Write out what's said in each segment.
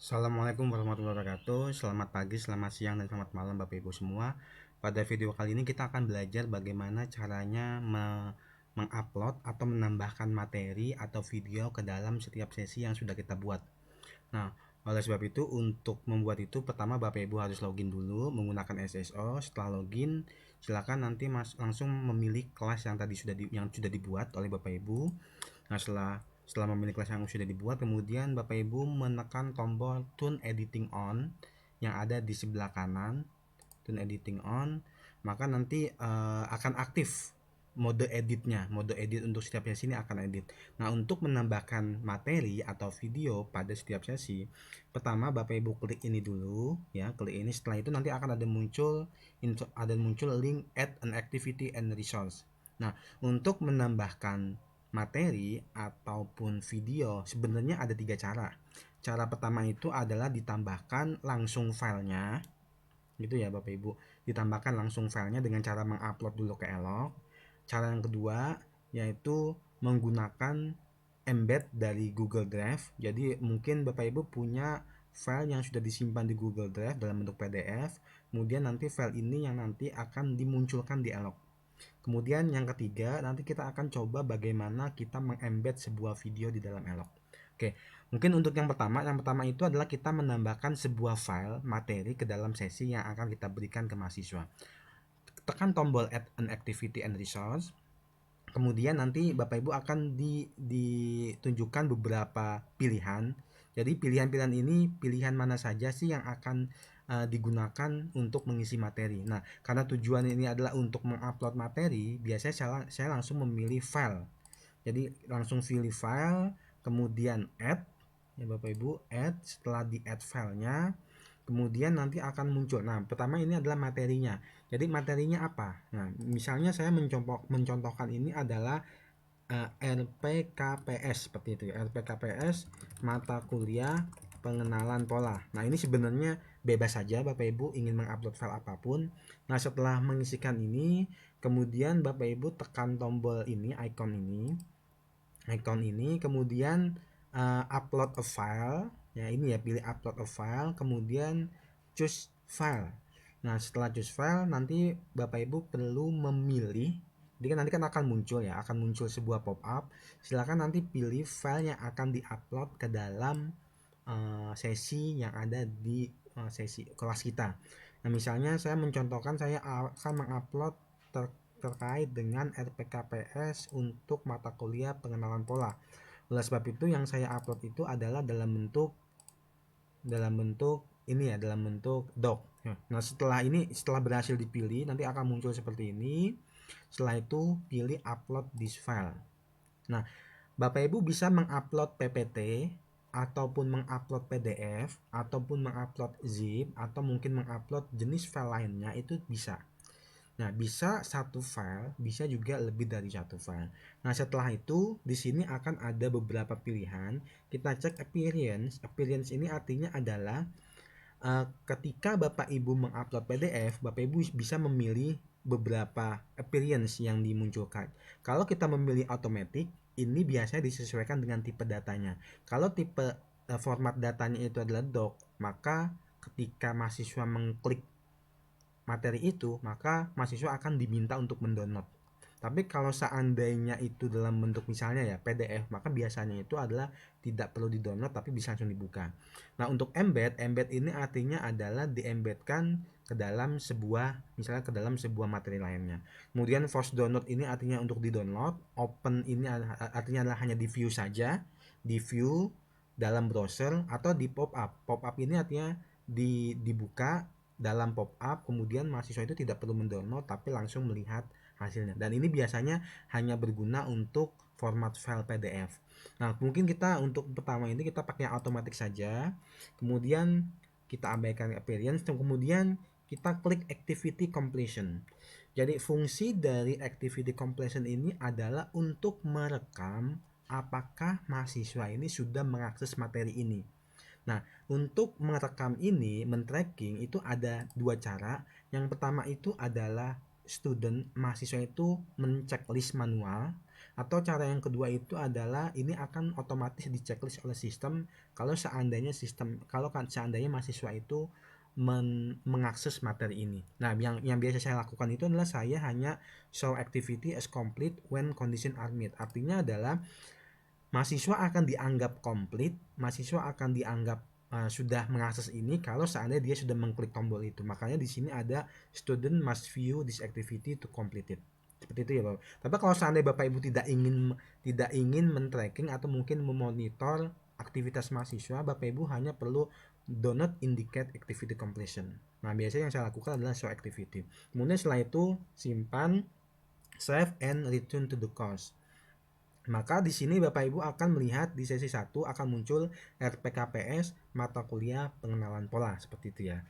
Assalamualaikum warahmatullahi wabarakatuh. Selamat pagi, selamat siang, dan selamat malam Bapak Ibu semua. Pada video kali ini kita akan belajar bagaimana caranya mengupload atau menambahkan materi atau video ke dalam setiap sesi yang sudah kita buat. Nah, oleh sebab itu untuk membuat itu pertama Bapak Ibu harus login dulu menggunakan SSO. Setelah login, silakan nanti langsung memilih kelas yang tadi yang sudah dibuat oleh Bapak Ibu. Nah, setelah memilih kelas yang sudah dibuat, kemudian Bapak Ibu menekan tombol Tune Editing On yang ada di sebelah kanan, Tune Editing On, maka nanti akan aktif mode edit untuk setiap sesi ini akan edit. Nah, untuk menambahkan materi atau video pada setiap sesi, pertama Bapak Ibu klik ini dulu ya, klik ini. Setelah itu nanti akan ada muncul link add an activity and resource. Nah, untuk menambahkan materi ataupun video sebenarnya ada 3 cara. Cara pertama itu adalah ditambahkan langsung filenya, gitu ya Bapak Ibu. Ditambahkan langsung filenya dengan cara mengupload dulu ke Elok. Cara yang kedua yaitu menggunakan embed dari Google Drive. Jadi mungkin Bapak Ibu punya file yang sudah disimpan di Google Drive dalam bentuk PDF, kemudian nanti file ini yang nanti akan dimunculkan di Elok. Kemudian yang ketiga, nanti kita akan coba bagaimana kita mengembed sebuah video di dalam Elok. Oke, mungkin untuk yang pertama itu adalah kita menambahkan sebuah file materi ke dalam sesi yang akan kita berikan ke mahasiswa. Tekan tombol Add an Activity and Resource. Kemudian nanti Bapak Ibu akan ditunjukkan beberapa pilihan. Jadi pilihan-pilihan ini pilihan mana saja sih yang akan digunakan untuk mengisi materi. Nah, karena tujuan ini adalah untuk mengupload materi, biasanya saya langsung memilih file. Jadi langsung pilih file, kemudian add ya Bapak Ibu, add. Setelah di add filenya, kemudian nanti akan muncul. Nah, pertama ini adalah materinya. Jadi materinya apa? Nah, misalnya saya mencontohkan ini adalah RPKPS seperti itu ya. RPKPS mata kuliah pengenalan pola. Nah, ini sebenarnya bebas saja Bapak Ibu ingin mengupload file apapun. Nah, setelah mengisikan ini, kemudian Bapak Ibu tekan tombol ini, icon ini, kemudian upload a file. Ya, ini ya, pilih upload a file, kemudian choose file. Nah, setelah choose file, nanti Bapak Ibu perlu memilih. Jadi nanti kan akan muncul ya, akan muncul sebuah pop-up. Silakan nanti pilih file yang akan diupload ke dalam sesi yang ada di sesi kelas kita. Nah, misalnya saya mencontohkan saya akan mengupload terkait dengan RPKPS untuk mata kuliah pengenalan pola. Oleh sebab itu yang saya upload itu adalah dalam bentuk ini ya, dalam bentuk doc. Nah, setelah berhasil dipilih nanti akan muncul seperti ini. Setelah itu pilih upload this file. Nah, Bapak Ibu bisa mengupload PPT ataupun mengupload PDF ataupun mengupload zip atau mungkin mengupload jenis file lainnya, itu bisa. Nah, bisa satu file, bisa juga lebih dari satu file. Nah, setelah itu di sini akan ada beberapa pilihan. Kita cek appearance. Appearance ini artinya adalah ketika Bapak Ibu mengupload PDF, Bapak Ibu bisa memilih beberapa appearance yang dimunculkan. Kalau kita memilih automatic, ini biasanya disesuaikan dengan tipe datanya. Kalau tipe format datanya itu adalah doc, maka ketika mahasiswa mengklik materi itu, maka mahasiswa akan diminta untuk mendownload. Tapi kalau seandainya itu dalam bentuk misalnya ya PDF, maka biasanya itu adalah tidak perlu di-download tapi bisa langsung dibuka. Nah, untuk embed ini artinya adalah diembedkan ke dalam misalnya ke dalam sebuah materi lainnya. Kemudian force download ini artinya untuk di-download, open ini artinya adalah hanya di-view saja, di-view dalam browser atau di pop-up. Pop-up ini artinya dibuka dalam pop-up, kemudian mahasiswa itu tidak perlu mendownload tapi langsung melihat hasilnya. Dan ini biasanya hanya berguna untuk format file PDF. Nah, mungkin kita untuk pertama ini kita pakai automatic saja. Kemudian kita abaikan appearance, kemudian kita klik activity completion. Jadi fungsi dari activity completion ini adalah untuk merekam apakah mahasiswa ini sudah mengakses materi ini. Nah, untuk merekam ini, men-tracking itu ada 2 cara. Yang pertama itu adalah mahasiswa itu mencek list manual Atau cara yang kedua itu adalah ini akan otomatis di checklist oleh sistem kalau seandainya mahasiswa itu mengakses materi ini. Nah, yang biasa saya lakukan itu adalah saya hanya show activity as complete when condition are met. Artinya adalah mahasiswa akan dianggap komplit, mahasiswa akan dianggap sudah mengakses ini kalau seandainya dia sudah mengklik tombol itu. Makanya di sini ada student must view this activity to complete it. Seperti itu ya, Bapak. Tapi kalau seandainya Bapak Ibu tidak ingin men-tracking atau mungkin memonitor aktivitas mahasiswa, Bapak Ibu hanya perlu do not indicate activity completion. Nah, biasanya yang saya lakukan adalah show activity. Kemudian setelah itu simpan, save and return to the course. Maka di sini Bapak Ibu akan melihat di sesi 1 akan muncul RPKPS mata kuliah pengenalan pola seperti itu ya.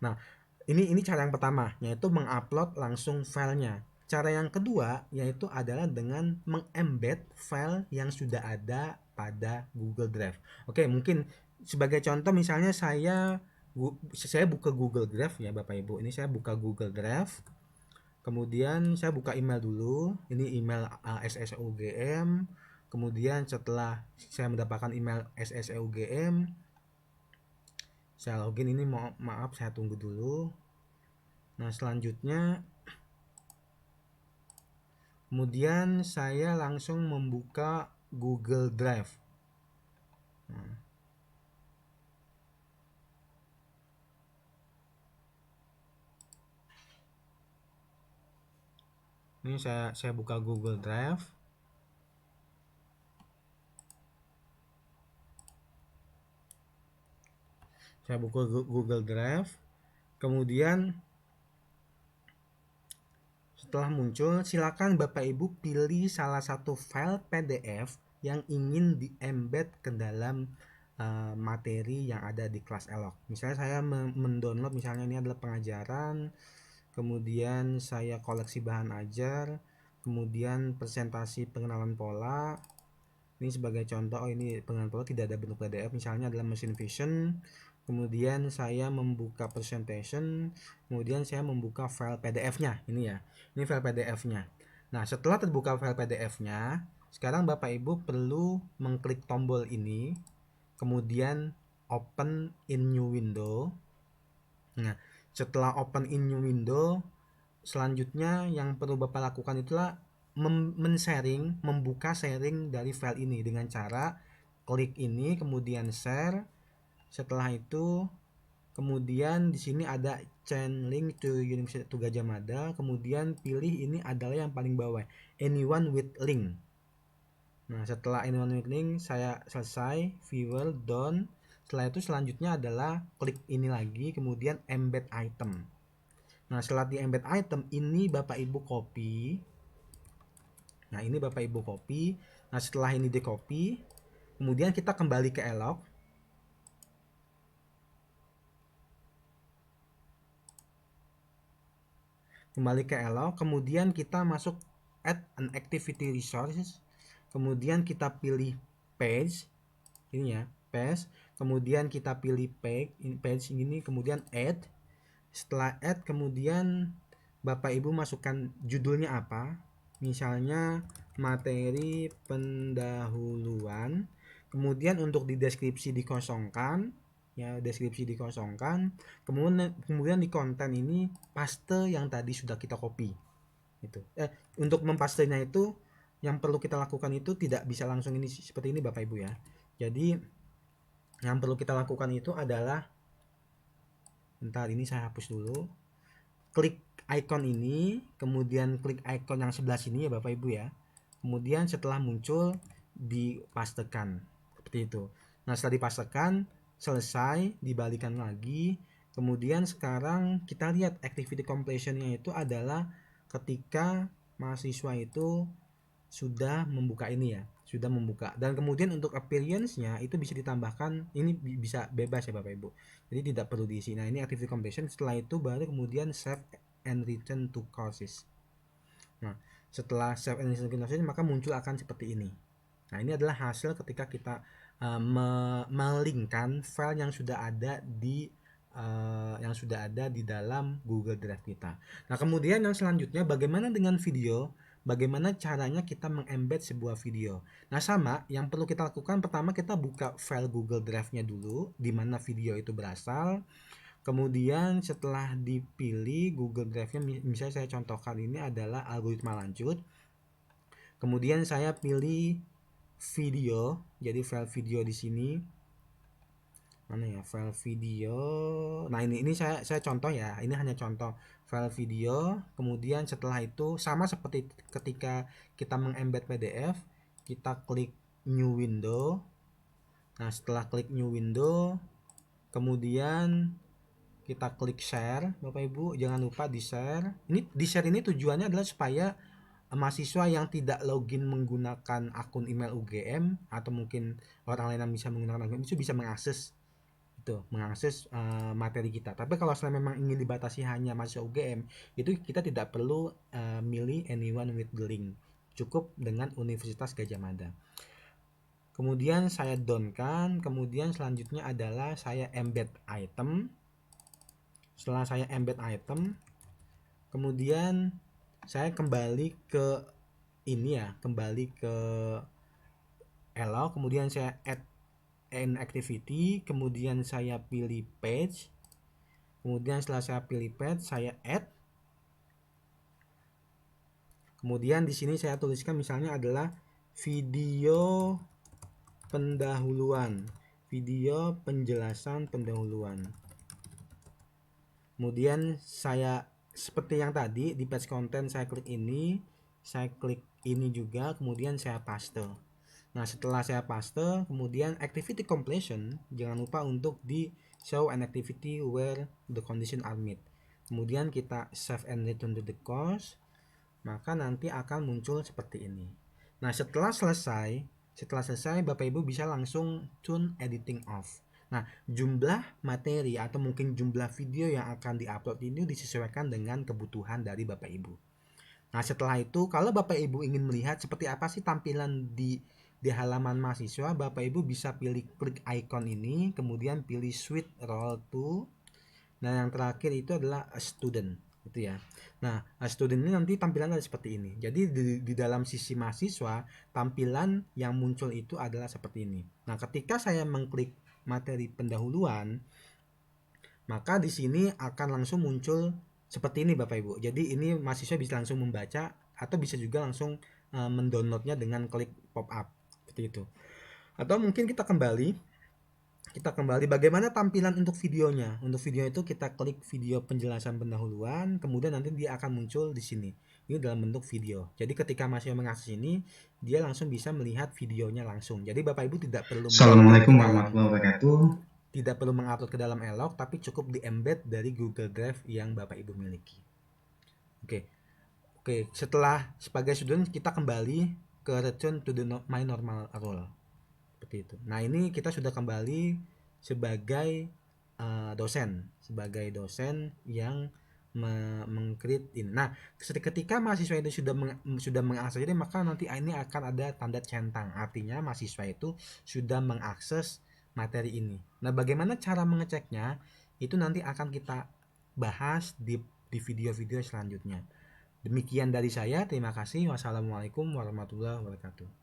Nah, ini cara yang pertama, yaitu mengupload langsung filenya. Cara yang kedua yaitu adalah dengan mengembed file yang sudah ada pada Google Drive. Oke, mungkin sebagai contoh misalnya saya buka Google Drive ya Bapak Ibu. Ini saya buka Google Drive. Kemudian saya buka email dulu, ini email SSUGM. Kemudian setelah saya mendapatkan email SSUGM, saya login. Ini maaf saya tunggu dulu. Nah, selanjutnya kemudian saya langsung membuka Google Drive. Nah, ini saya buka Google Drive. Saya buka Google Drive. Kemudian setelah muncul, silakan Bapak Ibu pilih salah satu file PDF yang ingin di-embed ke dalam materi yang ada di kelas elok. Misalnya saya mendownload, misalnya ini adalah pengajaran, kemudian saya koleksi bahan ajar, kemudian presentasi pengenalan pola. Ini sebagai contoh, ini pengenalan pola tidak ada bentuk PDF, misalnya adalah mesin vision. Kemudian saya membuka presentation, kemudian saya membuka file PDF-nya. Ini ya, ini file PDF-nya. Nah, setelah terbuka file PDF-nya, sekarang Bapak Ibu perlu mengklik tombol ini, kemudian open in new window. Nah, setelah open in new window, selanjutnya yang perlu Bapak lakukan itulah men-sharing, membuka sharing dari file ini dengan cara klik ini, kemudian share. Setelah itu kemudian di sini ada chain link to University Gadjah Mada, kemudian pilih ini adalah yang paling bawah, anyone with link. Nah, setelah anyone with link saya selesai, viewer done. Setelah itu selanjutnya adalah klik ini lagi, kemudian embed item. Nah, setelah di embed item ini Bapak Ibu copy. Nah, ini Bapak Ibu copy. Nah, setelah ini di copy, kemudian kita kembali ke elok. Kembali ke elok, kemudian kita masuk add an activity resources. Kemudian kita pilih page. Ini ya, page. Kemudian kita pilih page ini, kemudian add. Setelah add, kemudian Bapak Ibu masukkan judulnya apa. Misalnya materi pendahuluan. Kemudian untuk di deskripsi dikosongkan, ya, deskripsi dikosongkan. Kemudian di konten ini paste yang tadi sudah kita copy. Itu. Untuk mempastenya itu yang perlu kita lakukan itu tidak bisa langsung ini seperti ini Bapak Ibu ya. Jadi yang perlu kita lakukan itu adalah, bentar, ini saya hapus dulu. Klik icon ini, kemudian klik icon yang sebelah sini ya Bapak Ibu ya. Kemudian setelah muncul dipastekan seperti itu. Nah, setelah dipastekan selesai, dibalikan lagi. Kemudian sekarang kita lihat activity completion-nya itu adalah ketika mahasiswa itu sudah membuka ini ya, sudah membuka. Dan kemudian untuk appearance-nya itu bisa ditambahkan, ini bisa bebas ya Bapak Ibu. Jadi tidak perlu diisi. Nah, ini activity completion. Setelah itu baru kemudian save and return to courses. Nah, setelah save and return to courses maka muncul akan seperti ini. Nah, ini adalah hasil ketika kita melingkan file yang sudah ada di dalam Google Drive kita. Nah, kemudian yang selanjutnya bagaimana dengan video? bagaimana caranya kita mengembed sebuah video. Nah, sama yang perlu kita lakukan, pertama kita buka file Google Drive-nya dulu di mana video itu berasal. Kemudian setelah dipilih Google Drive-nya, misalnya saya contohkan ini adalah algoritma lanjut. Kemudian saya pilih video, jadi file video di sini. Mana ya file video? Nah, ini saya contoh ya. Ini hanya contoh file video. Kemudian setelah itu sama seperti ketika kita mengembed PDF, kita klik new window. Nah, setelah klik new window, kemudian kita klik share, Bapak Ibu. Jangan lupa di share. Ini di share ini tujuannya adalah supaya mahasiswa yang tidak login menggunakan akun email UGM atau mungkin orang lain yang bisa menggunakan akun itu bisa mengakses materi kita. Tapi kalau saya memang ingin dibatasi hanya mahasiswa UGM, itu kita tidak perlu milih anyone with the link, cukup dengan Universitas Gadjah Mada. Kemudian saya downkan, kemudian selanjutnya adalah saya embed item. Setelah saya embed item, kemudian saya kembali ke ini ya, kembali ke allow, kemudian saya add an activity, kemudian saya pilih page, kemudian setelah saya pilih page saya add, kemudian di sini saya tuliskan misalnya adalah video pendahuluan, video penjelasan pendahuluan. Kemudian saya seperti yang tadi di page content saya klik ini, saya klik ini juga, kemudian saya paste. Nah, setelah saya paste, kemudian activity completion, jangan lupa untuk di show an activity where the condition are met. Kemudian kita save and return to the course, maka nanti akan muncul seperti ini. Nah, setelah selesai Bapak Ibu bisa langsung turn editing off. Nah, jumlah materi atau mungkin jumlah video yang akan diupload ini disesuaikan dengan kebutuhan dari Bapak Ibu. Nah, setelah itu kalau Bapak Ibu ingin melihat seperti apa sih tampilan di halaman mahasiswa, Bapak Ibu bisa pilih klik icon ini, kemudian pilih switch role to. Nah, yang terakhir itu adalah a student, gitu ya. Nah, a student ini nanti tampilannya seperti ini. Jadi di dalam sisi mahasiswa, tampilan yang muncul itu adalah seperti ini. Nah, ketika saya mengklik materi pendahuluan, maka di sini akan langsung muncul seperti ini Bapak Ibu. Jadi ini mahasiswa bisa langsung membaca atau bisa juga langsung mendownloadnya dengan klik pop up seperti itu. Atau mungkin kita kembali bagaimana tampilan untuk videonya. Untuk video itu kita klik video penjelasan pendahuluan, kemudian nanti dia akan muncul di sini. Ini dalam bentuk video. Jadi ketika mahasiswa mengakses ini, dia langsung bisa melihat videonya langsung. Jadi Bapak Ibu tidak perlu Assalamualaikum warahmatullahi wabarakatuh. tidak perlu mengupload ke dalam Elok, tapi cukup di-embed dari Google Drive yang Bapak Ibu miliki. Oke, setelah sebagai student kita kembali ke return to the my normal role. Seperti itu. Nah, ini kita sudah kembali sebagai dosen yang meng-create ini. Nah, ketika mahasiswa itu sudah mengakses ini, maka nanti ini akan ada tanda centang. Artinya mahasiswa itu sudah mengakses materi ini. Nah, bagaimana cara mengeceknya? Itu nanti akan kita bahas di video-video selanjutnya. Demikian dari saya, terima kasih. Wassalamualaikum warahmatullahi wabarakatuh.